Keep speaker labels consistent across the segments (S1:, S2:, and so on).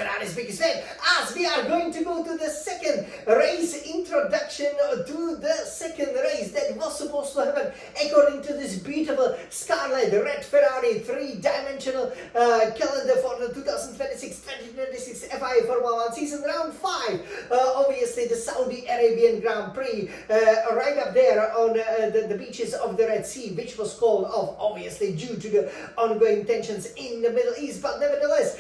S1: Ferrari's biggest fan, as we are going to go to the second race introduction to the second race that was supposed to happen according to this beautiful Scarlet red Ferrari three-dimensional calendar for the 2026-2026 FIA Formula 1 season, round 5. Obviously the Saudi Arabian Grand Prix right up there on the beaches of the Red Sea, which was called off obviously due to the ongoing tensions in the Middle East. But nevertheless,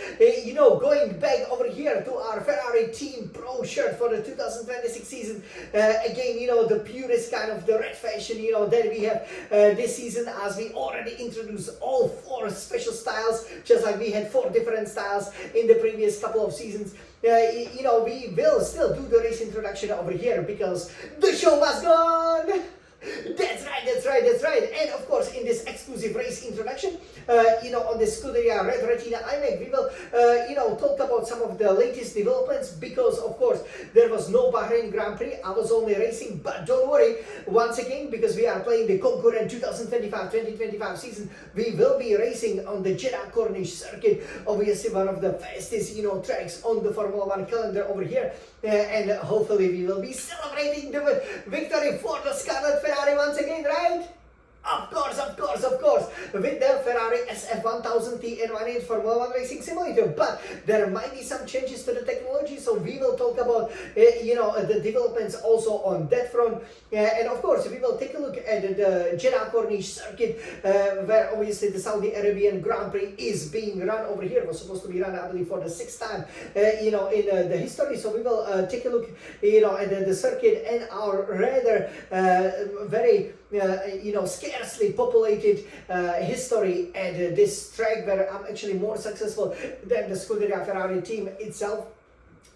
S1: going back over here to our Ferrari Team Pro shirt for the 2026 season, again, the purest kind of the red fashion, that we have this season, as we already introduced all 4 special styles, just like we had 4 different styles in the previous couple of seasons. We will still do the race introduction over here because the show must go on. That's right. And of course, in this exclusive race introduction, on the Scuderia Red Retina iMac, we will, talk about some of the latest developments, because of course, there was no Bahrain Grand Prix. I was only racing, but don't worry, once again, because we are playing the concurrent 2025-2025 season, we will be racing on the Jeddah Corniche Circuit, obviously one of the fastest, tracks on the Formula 1 calendar over here. And hopefully we will be celebrating the victory for the Scarlet Ferrari once again, right? Of course, with the Ferrari SF1000T N18 Formula 1 Racing Simulator. But there might be some changes to the technology, so we will talk about, the developments also on that front. And of course, we will take a look at the Jeddah Corniche Circuit, where obviously the Saudi Arabian Grand Prix is being run over here. It was supposed to be run, I believe, for the 6th time, in the history. So we will take a look, at the circuit and our rather very scarcely populated history at this track, where I'm actually more successful than the Scuderia Ferrari team itself.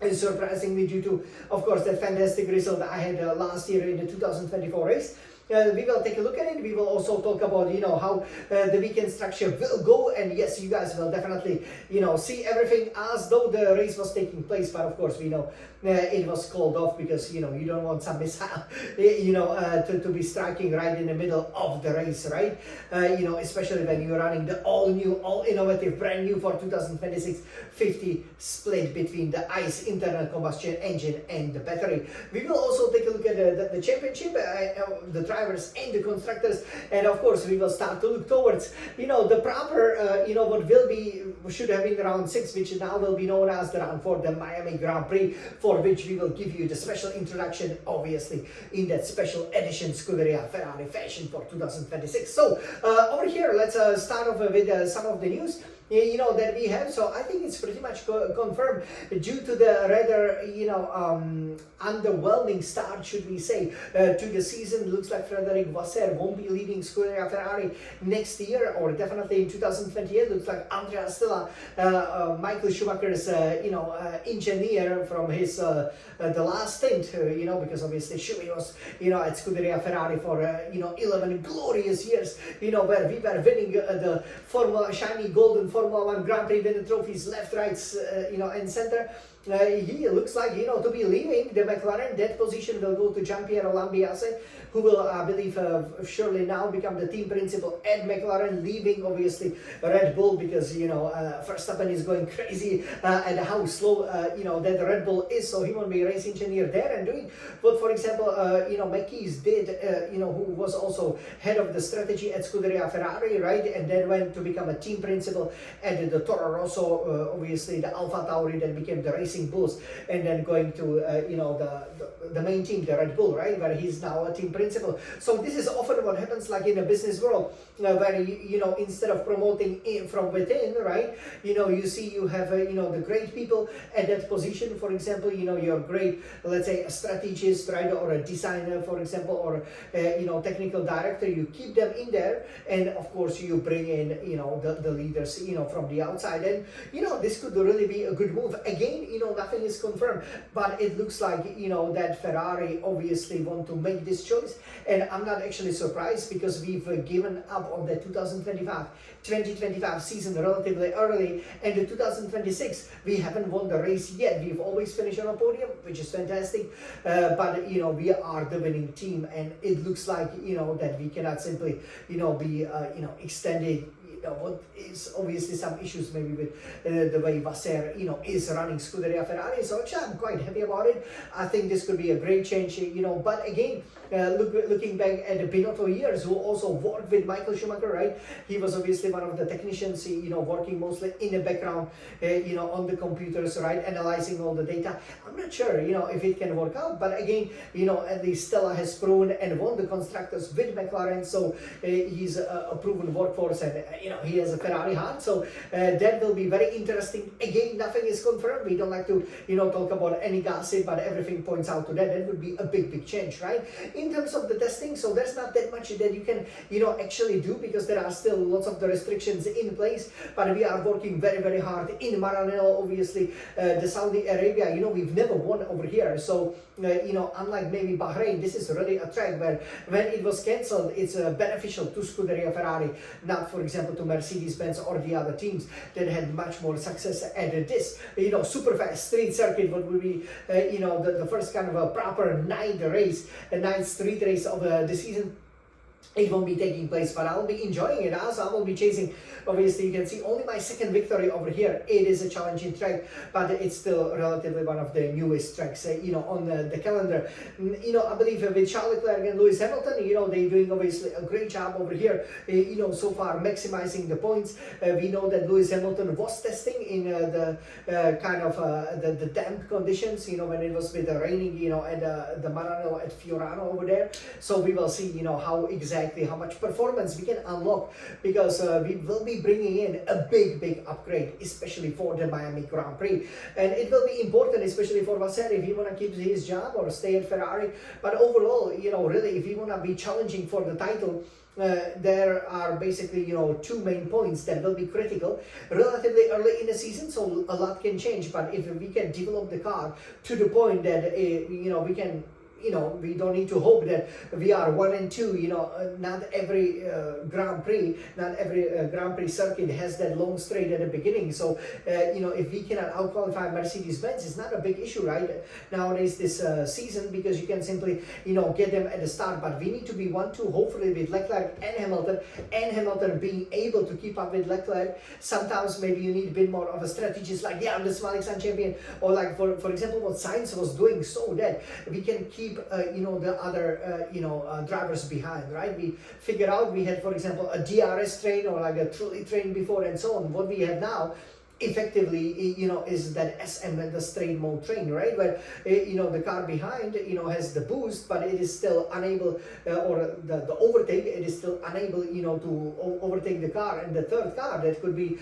S1: And surprisingly, due to, of course, that fantastic result I had last year in the 2024 race. We will take a look at it. We will also talk about, how the weekend structure will go. And yes, you guys will definitely, see everything as though the race was taking place. But of course, we know it was called off because, you don't want some mishap, to be striking right in the middle of the race, right? Especially when you're running the all-new, all-innovative, brand-new for 2026 50 split between the ICE internal combustion engine and the battery. We will also take a look at the championship, the drivers and the constructors, and of course we will start to look towards the proper what should have been round 6, which now will be known as the round 4, the Miami Grand Prix, for which we will give you the special introduction, obviously in that special edition Scuderia Ferrari fashion for 2026. So over here, let's start off with some of the news that we have. So I think it's pretty much confirmed due to the rather underwhelming start, should we say, to the season. Looks like Frédéric Vasseur won't be leading Scuderia Ferrari next year, or definitely in 2028. Looks like Andrea Stella, Michael Schumacher's engineer from his the last stint, because obviously Schumi was at Scuderia Ferrari for 11 glorious years, where we were winning the shiny golden Formula 1 Grand Prix winner trophies left, right, and center. He looks like, to be leaving the McLaren. That position will go to Gianpiero Lambiase, who will, I believe, surely now become the team principal at McLaren, leaving, obviously, Red Bull, because, Verstappen is going crazy at how slow, that Red Bull is, so he won't be a race engineer there and doing what, for example, McKees did, who was also head of the strategy at Scuderia Ferrari, right, and then went to become a team principal at the Toro Rosso, obviously the Alpha Tauri, then became the Racing Bulls, and then going to the main team, the Red Bull, right, where he's now a team principal. So this is often what happens, like in a business world, where instead of promoting from within, right, you see you have the great people at that position. For example, you're great, let's say, a strategist, right, or a designer, for example, or technical director. You keep them in there, and of course you bring in the leaders from the outside, and this could really be a good move. Again, nothing is confirmed, but it looks like that Ferrari obviously want to make this choice, and I'm not actually surprised, because we've given up on the 2025 season relatively early, and the 2026 we haven't won the race yet. We've always finished on a podium, which is fantastic, but we are the winning team, and it looks like that we cannot simply be extended what is obviously some issues maybe with the way Vasser, is running Scuderia Ferrari. So actually, I'm quite happy about it. I think this could be a great change, but again, looking back at the Binotto years, who also worked with Michael Schumacher, right? He was obviously one of the technicians, working mostly in the background, on the computers, right? Analyzing all the data. I'm not sure, if it can work out, but again, at least Stella has proven and won the constructors with McLaren, so he's a proven workforce, and he has a Ferrari heart, so that will be very interesting. Again, nothing is confirmed. We don't like to talk about any gossip, but everything points out to that. That would be a big change, right? In terms of the testing, so there's not that much that you can actually do, because there are still lots of the restrictions in place, but we are working very hard in Maranello. Obviously, the Saudi Arabia, we've never won over here, so unlike maybe Bahrain, this is really a track where when it was cancelled, it's beneficial to Scuderia Ferrari, not for example to Mercedes-Benz or the other teams that had much more success at this super fast street circuit. What would be the first kind of a proper night street race of the season. It won't be taking place, but I'll be enjoying it. Also, I will be chasing. Obviously, you can see only my second victory over here. It is a challenging track, but it's still relatively one of the newest tracks, on the calendar. I believe with Charles Leclerc and Lewis Hamilton, they're doing obviously a great job over here. So far maximizing the points. We know that Lewis Hamilton was testing in the kind of the damp conditions. When it was with the raining, at the Maranello at Fiorano over there. So we will see, how much performance we can unlock, because we will be bringing in a big upgrade, especially for the Miami Grand Prix, and it will be important, especially for Vasser, if he want to keep his job or stay at Ferrari. But overall, really, if he want to be challenging for the title, there are basically two main points that will be critical relatively early in the season, so a lot can change. But if we can develop the car to the point that we can, we don't need to hope that we are 1 and 2. Not every Grand Prix, not every Grand Prix circuit has that long straight at the beginning. So, if we cannot outqualify Mercedes-Benz, it's not a big issue, right? Nowadays, this season, because you can simply, get them at the start. But we need to be 1-2, hopefully, with Leclerc and Hamilton being able to keep up with Leclerc. Sometimes maybe you need a bit more of a strategist, like the Malik champion, or like for example, what Sainz was doing, so that we can keep the other drivers behind, right? We figured out we had, for example, a DRS train or like a Trulli train before, and so on. What we have now effectively, is that SM and the straight mode train, right? Where, the car behind, has the boost, but it is still unable, or the overtake, it is still unable, to overtake the car. And the third car that could be,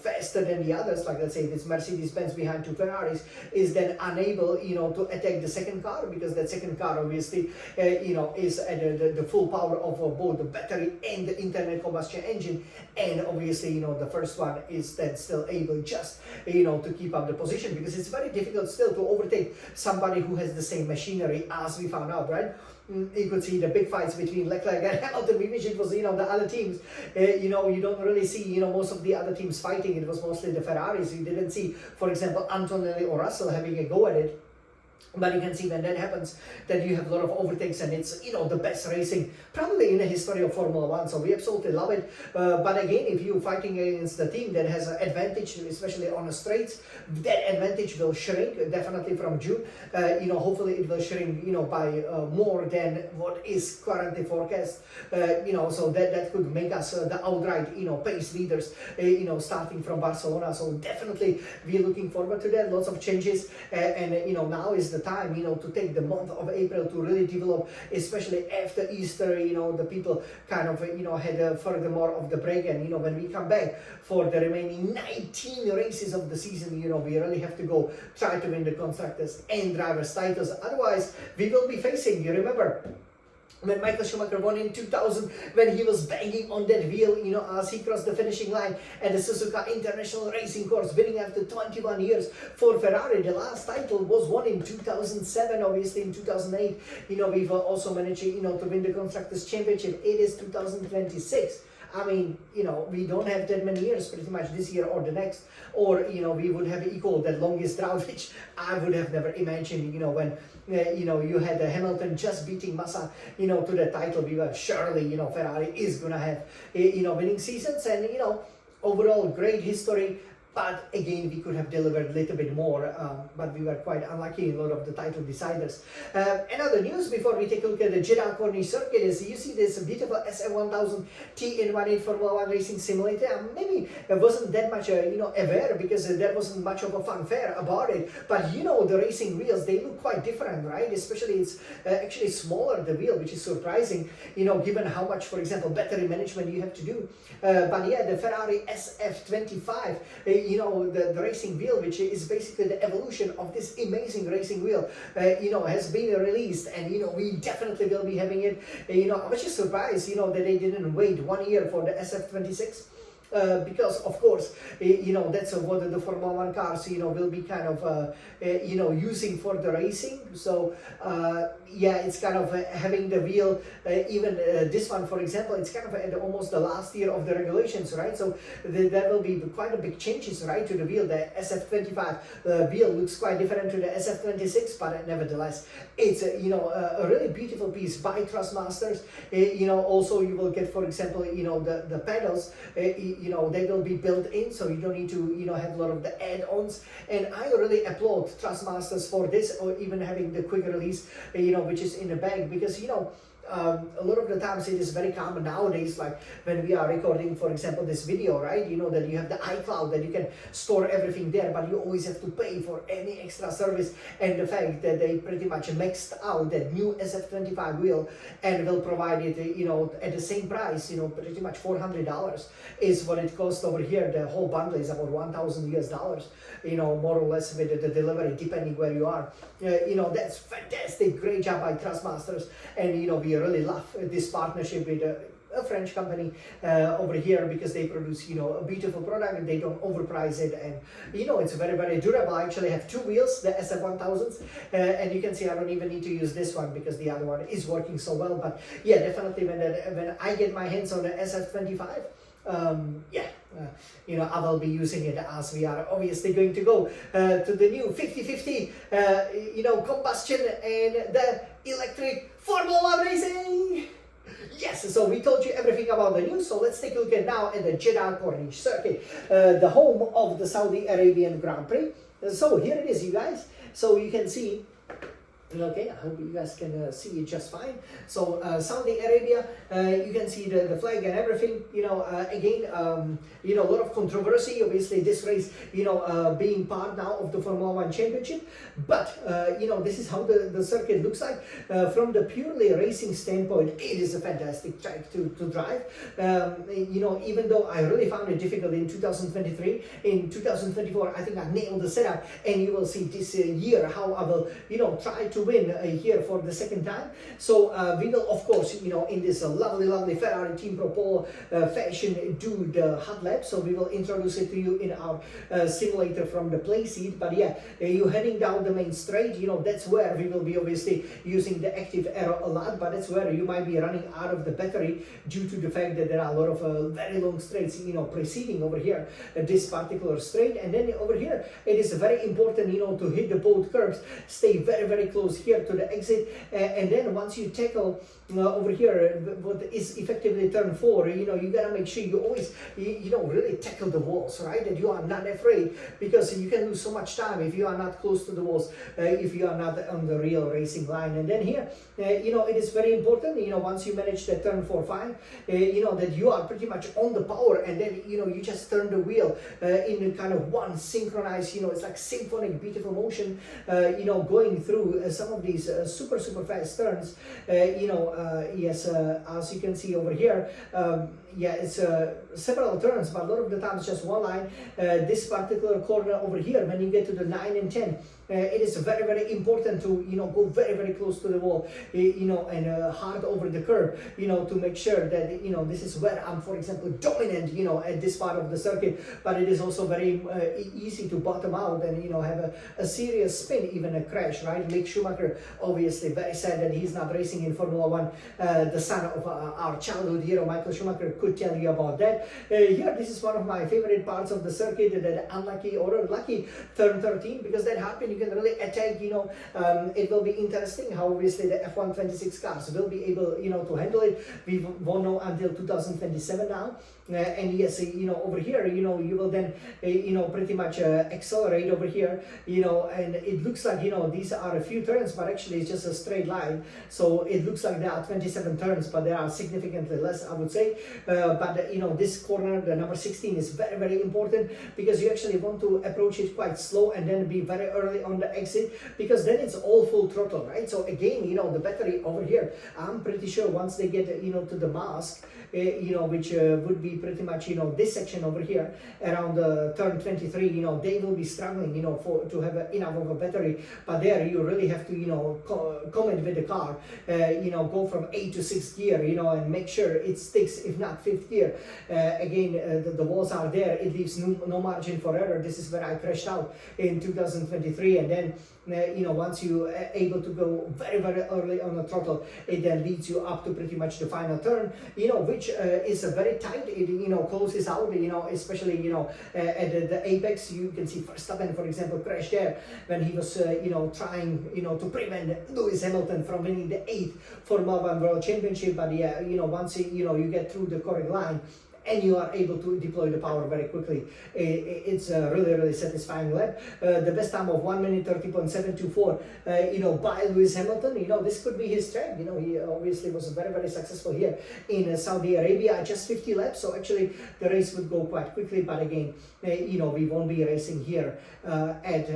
S1: faster than the others, like let's say if it's Mercedes-Benz behind two Ferraris, is then unable, to attack the second car, because that second car obviously, is at the full power of both the battery and the internal combustion engine. And obviously, the first one is then still able just to keep up the position, because it's very difficult still to overtake somebody who has the same machinery, as we found out, right? You could see the big fights between Leclerc and Hamilton. We wish it was the other teams. You don't really see most of the other teams fighting. It was mostly the Ferraris. You didn't see, for example, Antonelli or Russell having a go at it. But you can see when that happens, that you have a lot of overtakes, and it's the best racing probably in the history of Formula One. So we absolutely love it. But again, if you're fighting against a team that has an advantage, especially on the straights, that advantage will shrink definitely from June. Hopefully it will shrink by more than what is currently forecast. So that could make us the outright pace leaders. Starting from Barcelona. So definitely we're looking forward to that. Lots of changes, and now is the time to take the month of April to really develop, especially after Easter. The people kind of had furthermore of the break, and when we come back for the remaining 19 races of the season, we really have to go try to win the constructors and drivers titles. Otherwise we will be facing, you remember when Michael Schumacher won in 2000, when he was banging on that wheel, as he crossed the finishing line at the Suzuka International Racing Course, winning after 21 years for Ferrari. The last title was won in 2007, obviously in 2008. We've also managed, to win the Constructors Championship. It is 2026. I mean, you know, we don't have that many years pretty much this year or the next, or, you know, we would have equal that longest drought, which I would have never imagined, you know, when, you know, you had Hamilton just beating Massa, you know, to the title. We were surely, you know, Ferrari is going to have, you know, winning seasons, and, you know, overall great history. But again, we could have delivered a little bit more, but we were quite unlucky in a lot of the title deciders. Another news before we take a look at the Jeddah Corniche Circuit is you see this beautiful SF1000 T-in-1 Formula 1 racing simulator. Maybe it wasn't that much, you know, aware, because there wasn't much of a fanfare about it. But you know, the racing wheels, they look quite different, right? Especially it's actually smaller, the wheel, which is surprising, you know, given how much, for example, battery management you have to do. But yeah, the Ferrari SF25, you know, the racing wheel, which is basically the evolution of this amazing racing wheel, you know, has been released, and, you know, we definitely will be having it. You know, I was just surprised, you know, that they didn't wait 1 year for the SF26. Because of course, you know, that's what the Formula 1 cars, you know, will be kind of, you know, using for the racing. So yeah, it's kind of having the wheel, even this one, for example, it's kind of at almost the last year of the regulations, right? So there will be quite a big changes, right, to the wheel. The SF25 wheel looks quite different to the SF26, but nevertheless, it's you know, a really beautiful piece by Trustmasters. You know, also you will get, for example, you know, the pedals, you know, they will be built in, so you don't need to, you know, have a lot of the add-ons. And I really applaud Trustmasters for this, or even having the quick release, you know, which is in the bag, because, you know, a lot of the times it is very common nowadays, like when we are recording, for example, this video, right? You know, that you have the iCloud, that you can store everything there, but you always have to pay for any extra service. And the fact that they pretty much maxed out that new SF25 wheel and will provide it, you know, at the same price, you know, pretty much $400 is what it costs over here. The whole bundle is about $1,000 US, you know, more or less, with the delivery, depending where you are. You know, that's fantastic. Great job by Trustmasters. And, you know, we really love this partnership with a French company over here, because they produce, you know, a beautiful product, and they don't overprice it, and, you know, it's very, very durable. I actually have two wheels, the SF1000s, and you can see I don't even need to use this one because the other one is working so well. But yeah, definitely when I get my hands on the SF25, yeah, you know, I will be using it, as we are obviously going to go to the new 50-50, you know, combustion and the electric Formula 1 racing. Yes, so we told you everything about the news, so let's take a look at now at the Jeddah Corniche Circuit, the home of the Saudi Arabian Grand Prix. So here it is, you guys. So you can see, okay, I hope you guys can see it just fine. So Saudi Arabia, you can see the flag and everything, you know, again, you know, a lot of controversy, obviously, this race, you know, being part now of the Formula 1 Championship. But, you know, this is how the circuit looks like. From the purely racing standpoint, it is a fantastic track to drive. You know, even though I really found it difficult in 2023, in 2024, I think I nailed the setup, and you will see this year how I will, you know, try to win here for the second time. So we will, of course, you know, in this lovely Ferrari Team Pro Polo fashion, do the hot lap. So we will introduce it to you in our simulator from the play seat. But yeah, you heading down the main straight, you know, that's where we will be obviously using the active aero a lot, but that's where you might be running out of the battery due to the fact that there are a lot of very long straights, you know, preceding over here this particular straight. And then over here, it is very important, you know, to hit the both curbs, stay very close here to the exit, and then once you tackle over here what is effectively turn 4, you know, you gotta make sure you always, you know, really tackle the walls, right? That you are not afraid, because you can lose so much time if you are not close to the walls, if you are not on the real racing line. And then here, you know, it is very important, you know, once you manage the turn 4-5, you know, that you are pretty much on the power, and then, you know, you just turn the wheel in kind of one synchronized, you know, it's like symphonic, beautiful motion, you know, going through some of these super fast turns. You know, yes, as you can see over here, yeah, it's several turns, but a lot of the times just one line. This particular corner over here, when you get to the 9 and 10, it is very important to, you know, go very close to the wall, you know, and hard over the curb, you know, to make sure that, you know, this is where I'm, for example, dominant, you know, at this part of the circuit. But it is also very easy to bottom out and, you know, have a serious spin, even a crash, right? Mick Schumacher, obviously very sad that he's not racing in Formula 1. The son of our childhood hero, Michael Schumacher, could tell you about that. Here, this is one of my favorite parts of the circuit, that unlucky or lucky turn 13, because that happen, you can really attack, you know. It will be interesting how obviously the F1 26 cars will be able, you know, to handle it. We won't know until 2027 now. And yes, you know, over here, you know, you will then, you know, pretty much accelerate over here, you know, and it looks like, you know, these are a few turns, but actually it's just a straight line. So it looks like there are 27 turns, but there are significantly less, I would say. But, you know, this corner, the number 16, is very, very important, because you actually want to approach it quite slow and then be very early on the exit, because then it's all full throttle, right? So again, you know, the battery over here, I'm pretty sure once they get, you know, to the mask, you know, which would be pretty much, you know, this section over here around turn 23, you know, they will be struggling, you know, to have enough of a battery. But there you really have to, you know, comment with the car, you know, go from 8th to 6th gear, you know, and make sure it sticks, if not 5th gear. Again, the walls are there, it leaves no margin for error. This is where I crashed out in 2023, and then you know, once you are able to go very, very early on the throttle, it then leads you up to pretty much the final turn, you know, which is a very tight, it, you know, closes out, you know, especially, you know, at the apex. You can see Verstappen, for example, crashed there when he was, you know, trying, you know, to prevent Lewis Hamilton from winning the 8th Formula 1 World Championship. But yeah, you know, once, you know, you get through the correct line, and you are able to deploy the power very quickly, it's a really, really satisfying lap. The best time of 1 minute 30.724, you know, by Lewis Hamilton. You know, this could be his track. You know, he obviously was very, very successful here in Saudi Arabia. Just 50 laps, so actually the race would go quite quickly. But again, you know, we won't be racing here at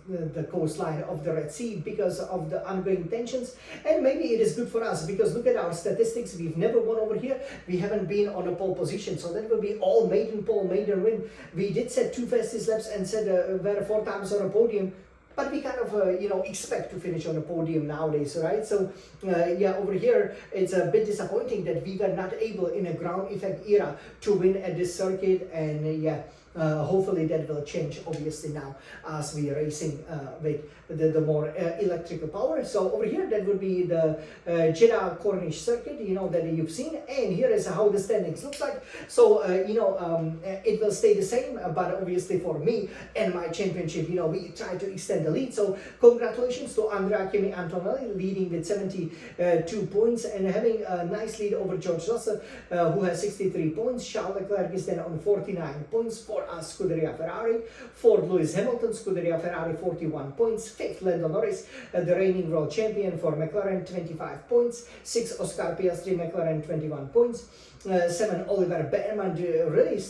S1: the coastline of the Red Sea because of the ongoing tensions. And maybe it is good for us, because look at our statistics. We've never won over here. We haven't been on a pole position, so that will be all maiden pole, maiden win. We did set 2 fastest laps and said we're 4 times on a podium, but we kind of you know, expect to finish on a podium nowadays, right? So yeah, over here it's a bit disappointing that we were not able in a ground effect era to win at this circuit. And yeah, hopefully that will change obviously now as we are racing with the more electrical power. So over here, that would be the Jeddah Corniche Circuit, you know, that you've seen. And here is how the standings looks like. So you know, it will stay the same, but obviously for me and my championship, you know, we try to extend the lead. So congratulations to Andrea Kimi Antonelli, leading with 72 points and having a nice lead over George Russell, who has 63 points. Charles Leclerc is then on 49 points. For us, Scuderia Ferrari. Fourth, Lewis Hamilton, Scuderia Ferrari, 41 points. Fifth, Lando Norris, the reigning world champion for McLaren, 25 points. Sixth, Oscar Piastri, McLaren, 21 points. 7, Oliver Behrman, really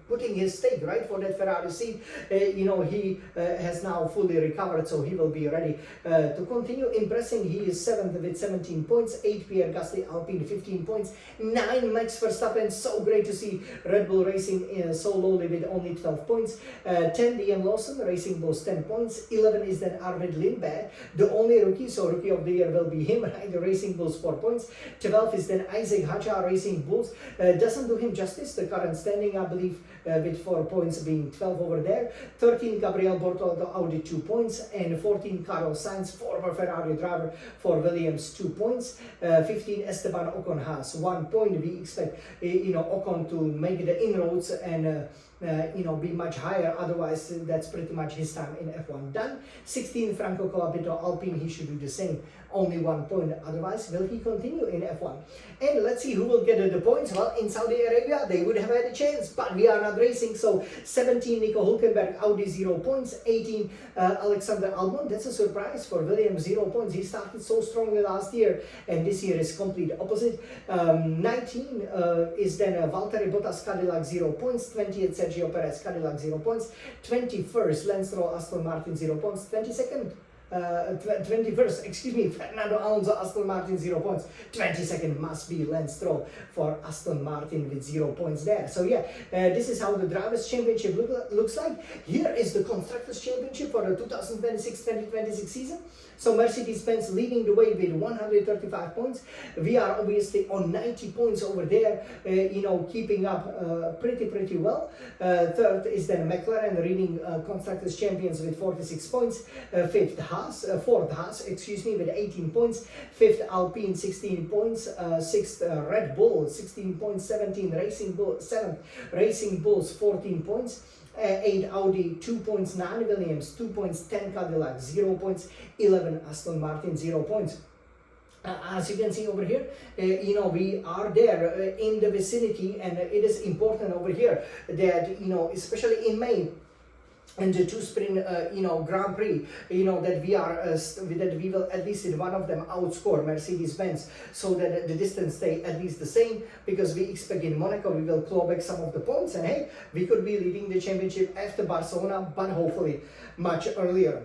S1: putting his stake right for that Ferrari seat. You know, he has now fully recovered, so he will be ready to continue impressing. He is 7th with 17 points. 8, Pierre Gasly, Alpine, 15 points. 9, Max Verstappen, so great to see Red Bull racing so lowly with only 12 points. 10, Liam Lawson, Racing Bulls, 10 points. 11 is then Arvid Lindbergh, the only rookie, so Rookie of the Year will be him, right? The Racing Bulls, 4 points. 12 is then Isaac Hadjar, Racing Bulls. Doesn't do him justice, the current standing, I believe, with 4 points being 12 over there. 13, Gabriel Bortoldo, Audi, 2 points. And 14, Carlos Sainz, former Ferrari driver for Williams, 2 points. 15, Esteban Ocon has 1 point. We expect, you know, Ocon to make the inroads and you know, be much higher. Otherwise, that's pretty much his time in F1 done. 16, Franco Colapinto, Alpine, he should do the same. Only 1 point. Otherwise, will he continue in F1? And let's see who will get the points. Well, in Saudi Arabia, they would have had a chance, but we are not racing. So 17, Nico Hülkenberg, Audi, 0 points. 18, Alexander Albon. That's a surprise for Williams, 0 points. He started so strongly last year, and this year is complete opposite. 19 is then Valtteri Bottas, Cadillac, 0 points. 20th, Sergio Perez, Cadillac, 0 points. 21st, Lance Stroll, Aston Martin, 0 points. 22nd, 21st, excuse me, Fernando Alonso, Aston Martin, 0 points. 22nd must be Lance Stroll for Aston Martin with 0 points there. So yeah, this is how the Drivers' Championship looks like. Here is the Constructors' Championship for the 2026-2026 season. So Mercedes-Benz leading the way with 135 points. We are obviously on 90 points over there, you know, keeping up pretty well. Third is then McLaren, reigning Constructors champions with 46 points. Fifth, fourth Haas, excuse me, with 18 points. Fifth Alpine, 16 points. Sixth Red Bull, 16 points. 17 Racing Bull, 7th Racing Bulls, 14 points. 8 Audi, 2 points. 9 Williams, 2 points. 10 Cadillac, 0 points. 11 Aston Martin, 0 points. As you can see over here, we are there in the vicinity, and it is important over here that, especially in May, and the two sprint, Grand Prix, that we are, that we will at least in one of them outscore Mercedes-Benz, so that the distance stay at least the same, because we expect in Monaco we will claw back some of the points, and hey, we could be leading the championship after Barcelona, but hopefully much earlier.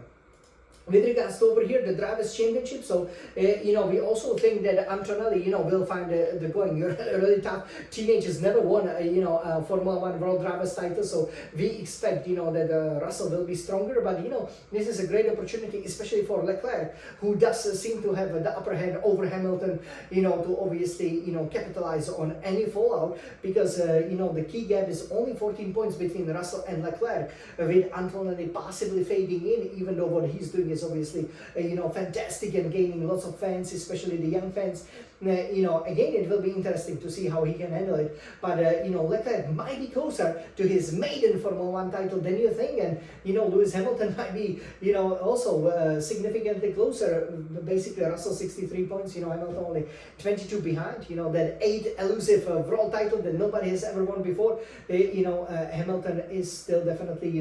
S1: With regards to over here, the Drivers' Championship, so, we also think that Antonelli, will find the going really tough. Teenagers never won, a Formula 1 World Drivers title, so we expect, that Russell will be stronger, but, this is a great opportunity, especially for Leclerc, who does seem to have the upper hand over Hamilton, to obviously, capitalize on any fallout, because, the key gap is only 14 points between Russell and Leclerc, with Antonelli possibly fading in, even though what he's doing is obviously fantastic and gaining lots of fans, especially the young fans. Again, it will be interesting to see how he can handle it, but Leclerc might be closer to his maiden Formula 1 title than you think, and Lewis Hamilton might be also significantly closer. Basically Russell 63 points, Hamilton only 22 behind. That 8 elusive world title that nobody has ever won before. Hamilton is still definitely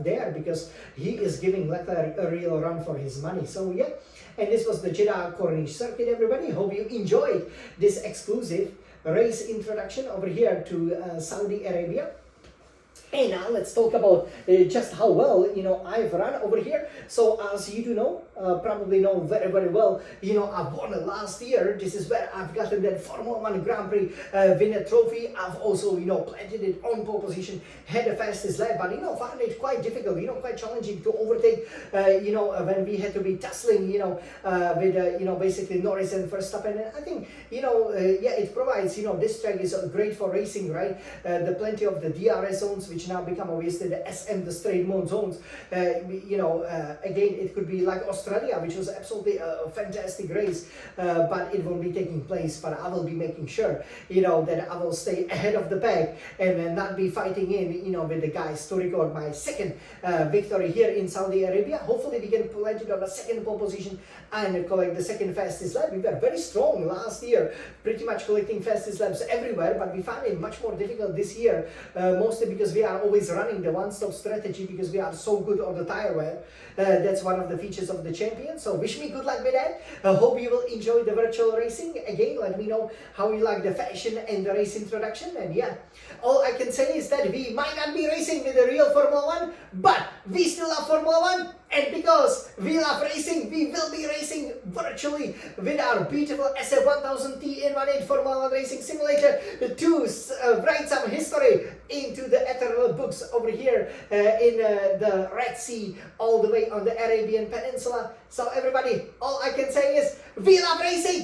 S1: there, because he is giving Leclerc a real run for his money. So yeah, and this was the Jeddah Corniche Circuit, everybody. Hope you enjoyed this exclusive race introduction over here to Saudi Arabia. And now let's talk about just how well, I've run over here. So as you do know, probably know very, very well, I won last year. This is where I've gotten that Formula 1 Grand Prix winner trophy. I've also, planted it on pole position, had the fastest lap, but, found it quite difficult, quite challenging to overtake, when we had to be tussling, with, basically Norris and Verstappen. And I think, it provides, this track is great for racing, right? The plenty of the DRS zones, which now become obviously the SM, the straight mode zones. Again, it could be like Australia, which was absolutely a fantastic race, but it won't be taking place. But I will be making sure, that I will stay ahead of the pack and not be fighting in, with the guys to record my second victory here in Saudi Arabia. Hopefully we can plant it on the second pole position and collect the second fastest lap. We were very strong last year, pretty much collecting fastest laps everywhere, but we found it much more difficult this year, mostly because we are always running the one-stop strategy, because we are so good on the tire wear. That's one of the features of the champion. So wish me good luck with that. Hope you will enjoy the virtual racing. Again, let me know how you like the fashion and the race introduction. And yeah, all I can say is that we might not be racing with the real Formula 1, but we still love Formula 1. And because we love racing, we will be racing virtually with our beautiful SF1000T in18 Formula 1 racing simulator to write some history into the eternal books over here in the Red Sea, all the way on the Arabian Peninsula. So everybody, all I can say is we love racing.